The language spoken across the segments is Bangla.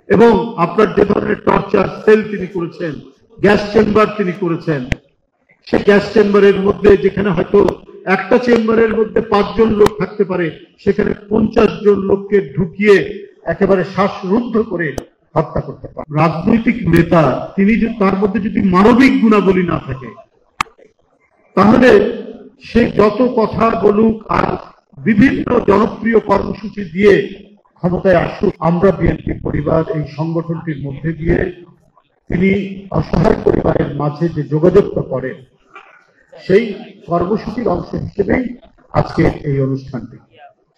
এবং আপনার যে ধরনের টর্চার সেল তিনি করেছেন, গ্যাস চেম্বার তিনি করেছেন, সে গ্যাস চেম্বারের মধ্যে যেখানে হয়তো একটা চেম্বারের মধ্যে 5 জন লোক থাকতে পারে, সেখানে 50 জন লোককে ঢুকিয়ে একেবারে শ্বাসরুদ্ধ করে হত্যা করতে পারে। রাজনৈতিক নেতা তিনি তার মধ্যে যদি মানবিক গুণাবলী না থাকে, তাহলে সে যত কথা বলুক আর বিভিন্ন জনপ্রিয় কর্মসূচি দিয়ে ক্ষমতায় আসুক, আমরা বিএনপি পরিবার এই সংগঠনটির মধ্যে দিয়ে তিনি অসহায় পরিবারের মাঝে যে যোগাযোগটা করেন, সেই কর্মসূচির অংশ হিসেবেই আজকে এই অনুষ্ঠানটি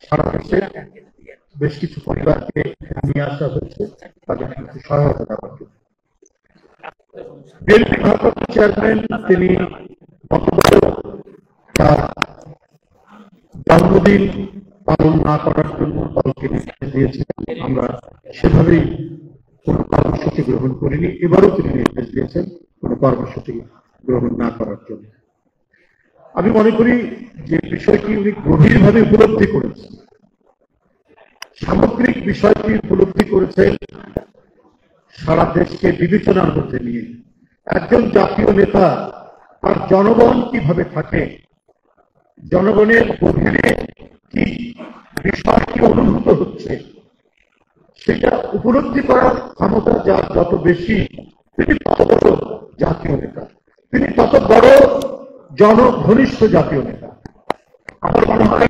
সারা দেশে বেশ কিছু পরিবারকে নিয়ে আসা হয়েছে তাদের কিছু সহায়তা দেওয়ার জন্য। বিএনপি ভারপ্রাপ্ত চেয়ারম্যান তিনি গতবার তার জন্মদিন পালন না করার জন্য দলকে নির্দেশ দিয়েছিলেন। আমরা সেভাবেই কোন কর্মসূচি গ্রহণ করিনি। এবারও তিনি নির্দেশ দিয়েছেন কোন কর্মসূচি গ্রহণ না করার জন্য। আমি মনে করি যে বিষয়টি উনি গভীরভাবে উপলব্ধি করেছেন, সামগ্রিক বিষয়টি উপলব্ধি করেছেন, সারা দেশকে বিবেচনার মধ্যে নিয়ে একজন জাতীয় নেতা তার জনগণ কিভাবে থাকে, জনগণের গভীরে কি বিষয়টি অনুভূত হচ্ছে, সেটা উপলব্ধি করার ক্ষমতা যার যত বেশি, তিনি তত বড় জাতীয় নেতা, তিনি তত বড় জনঘনিষ্ঠ জাতীয় নেতা। আমার মনে হয়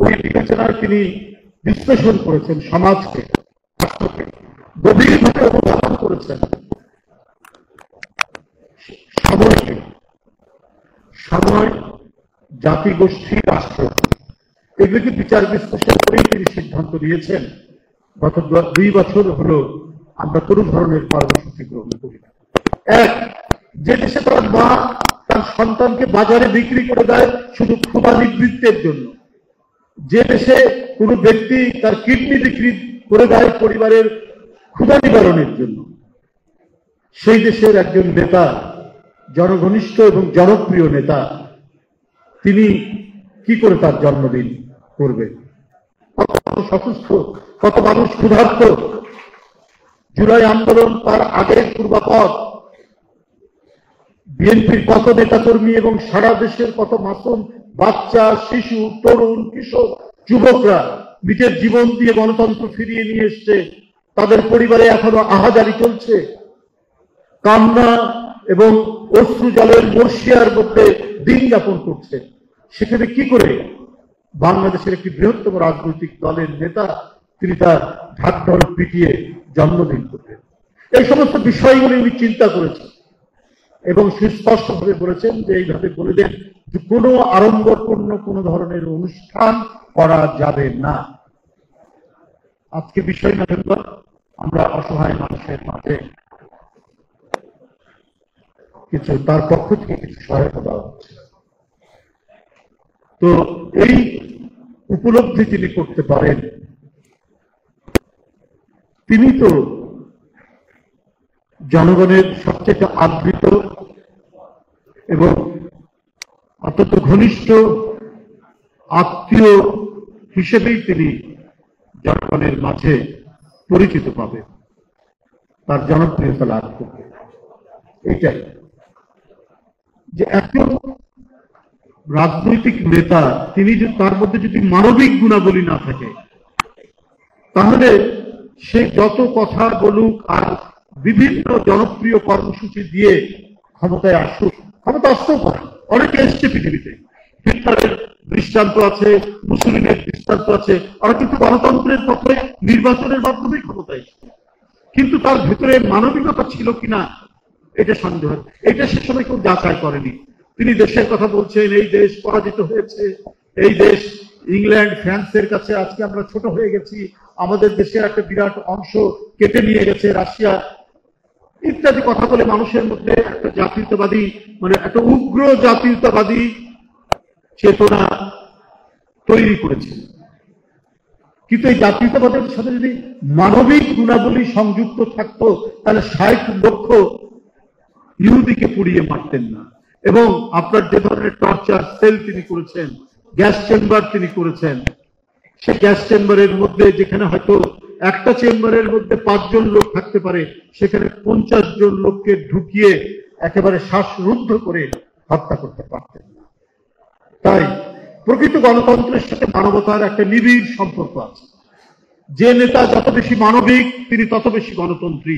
ওই বিবেচনায় তিনি বিশ্লেষণ করেছেন, সমাজকে গভীরভাবে অনুধাবন করেছেন, সময়কে, সময়, জাতিগোষ্ঠী, রাষ্ট্র, এগুলিকে বিচার বিশ্লেষণ করেই তিনি সিদ্ধান্ত নিয়েছেন গত 2 বছর হলো আমরা কোন ধরনের কর্মসূচি গ্রহণ করি না। এক, যে দেশে তার মা তার সন্তানকে বাজারে বিক্রি করে দেয় শুধু ক্ষুধা নিবৃত্তের জন্য, যে দেশে কোন ব্যক্তি তার কিডনি বিক্রি করে দেয় পরিবারের ক্ষুধা নিবারণের জন্য, সেই দেশের একজন নেতা, জনঘনিষ্ঠ এবং জনপ্রিয় নেতা, তিনি কি করে তার জন্মদিন করবে? কত মানুষ অসুস্থ, কত মানুষ ক্ষুধার্ত, জুলাই আন্দোলন তার আগের পূর্বাপর, বিএনপির কত নেতাকর্মী এবং সারা দেশের কত মাসুম বাচ্চা, শিশু, তরুণ, কিশোর, যুবকরা নিজের জীবন দিয়ে গণতন্ত্র ফিরিয়ে নিয়ে এসছে, তাদের পরিবারে এখনো আহাজারি চলছে, কান্না এবং অশ্রু জলের বর্ষিয়ার মধ্যে দিন যাপন করছে। সেখানে কি করে বাংলাদেশের একটি বৃহত্তম রাজনৈতিক দলের নেতা তিনি তার ঢাকঢোল পিটিয়ে জন্মদিন করবেন? এই সমস্ত বিষয়গুলি উনি চিন্তা করেছেন এবং সুস্পষ্টভাবে বলেছেন যে এইভাবে বলে দেন যে কোনো আড়ম্বরপূর্ণ কোন ধরনের অনুষ্ঠান করা যাবে না। আজকে বিষয় নভেম্বর, আমরা অসহায় মানুষের মাঝে কিছু তার পক্ষ থেকে কিছু সহায়তা দেওয়া হচ্ছে। তো এই উপলব্ধি তিনি করতে পারেন, তিনি তো জনগণের সবচেয়ে আদৃত এবং অত্যন্ত ঘনিষ্ঠ আত্মীয় হিসেবেই তিনি জনগণের মাঝে পরিচিত পাবেন, তার জনপ্রিয়তা লাভ করবে। এইটাই যে একজন রাজনৈতিক নেতা তিনি তার মধ্যে যদি মানবিক গুণাবলী না থাকে, তাহলে সে যত কথা বলুক আর বিভিন্ন জনপ্রিয় কর্মসূচি দিয়ে ক্ষমতায় আসুক, ক্ষমতা আসতেও পারে, অনেকে এসছে পৃথিবীতে, হিটলারের দৃষ্টান্ত আছে, মুসলিমের দৃষ্টান্ত আছে, ওরা কিন্তু গণতন্ত্রের পক্ষে নির্বাচনের মাধ্যমে ক্ষমতায় এসছে, কিন্তু তার ভিতরে মানবিকতা ছিল কিনা এটা সন্দেহ। এটা সে সময় কেউ যাচাই করেনি। তিনি দেশের কথা বলছেন, এই দেশ পরাজিত হয়েছে, এই দেশ ইংল্যান্ড ফ্রান্সের কাছে আজকে আমরা ছোট হয়ে গেছি, আমাদের দেশের একটা বিরাট অংশ কেটে নিয়ে গেছে রাশিয়া, ইত্যাদি কথা বলে মানুষের মধ্যে একটা জাতীয়তাবাদী মানে একটা উগ্র জাতীয়তাবাদী চেতনা তৈরি করেছে। কিন্তু এই জাতীয়তাবাদের সাথে যদি মানবিক গুণাবলী সংযুক্ত থাকতো, তাহলে 60 লক্ষ ইহুদিকে পুড়িয়ে মারতেন না। এবং আপনার যে ধরনের টর্চার সেল তিনি করেছেন, গ্যাস চেম্বার তিনি করেছেন, সে গ্যাস চেম্বারের মধ্যে যেখানে হয়তো একটা চেম্বারের মধ্যে 5 জন লোক থাকতে পারে, সেখানে 50 জন লোককে ঢুকিয়ে একেবারে শ্বাসরুদ্ধ করে হত্যা করতে পারতেন। তাই প্রকৃত গণতন্ত্রের সাথে মানবতার একটা নিবিড় সম্পর্ক আছে। যে নেতা যত বেশি মানবিক তিনি তত বেশি গণতন্ত্রী।